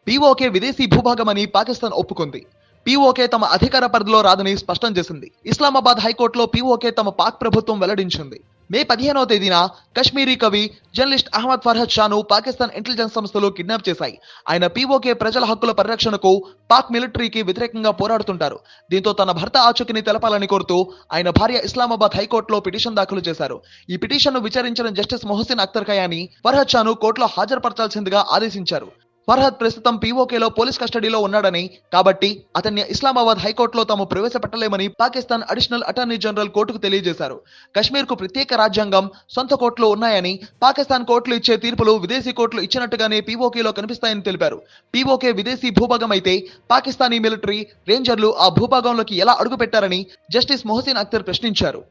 PoK విదేశీ భూభాగమని పాకిస్తాన్ ఒప్పుకుంది. PoK తమ అధికార పరిధిలో రాదని స్పష్టం చేసింది. ఇస్లామాబాద్ హైకోర్టులో పీఓకే తమ పాక్ ప్రభుత్వం వెల్లడించింది. మే 15వ తేదీన కశ్మీరీ కవి, జర్నలిస్ట్ అహ్మద్ ఫర్హద్ షాను పాకిస్తాన్ ఇంటెలిజెన్స్ సంస్థలు కిడ్నాప్ చేశాయి. ఆయన పీఓకే ప్రజల హక్కుల పరిరక్షణకు, పాక్ మిలిటరీకి వ్యతిరేకంగా పోరాడుతుంటారు. దీంతో తన భర్త ఆచూకీని తెలపాలని కోరుతూ ఆయన భార్య ఇస్లామాబాద్ హైకోర్టులో పిటిషన్ దాఖలు చేశారు. ఈ పిటిషన్ను విచారించిన జస్టిస్ మొహసిన్ అఖ్తర్ ఖయానీ ఫర్హద్ షాను కోర్టులో హాజరుపరచాల్సిందిగా ఆదేశించారు. ఫర్హద్ ప్రస్తుతం పీఓకేలో పోలీస్ కస్టడీలో ఉన్నాడని, కాబట్టి అతన్ని ఇస్లామాబాద్ హైకోర్టులో తాము ప్రవేశపెట్టలేమని పాకిస్తాన్ అడిషనల్ అటార్నీ జనరల్ కోర్టుకు తెలియజేశారు. కశ్మీర్కు ప్రత్యేక రాజ్యాంగం, సొంత కోర్టులు ఉన్నాయని, పాకిస్తాన్ కోర్టులు ఇచ్చే తీర్పులు విదేశీ కోర్టులు ఇచ్చినట్టుగానే పీఓకేలో కనిపిస్తాయని తెలిపారు. పీఓకే విదేశీ భూభాగం అయితే పాకిస్తానీ మిలిటరీ, రేంజర్లు ఆ భూభాగంలోకి ఎలా అడుగుపెట్టారని జస్టిస్ మొహసిన్ అఖ్తర్ ప్రశ్నించారు.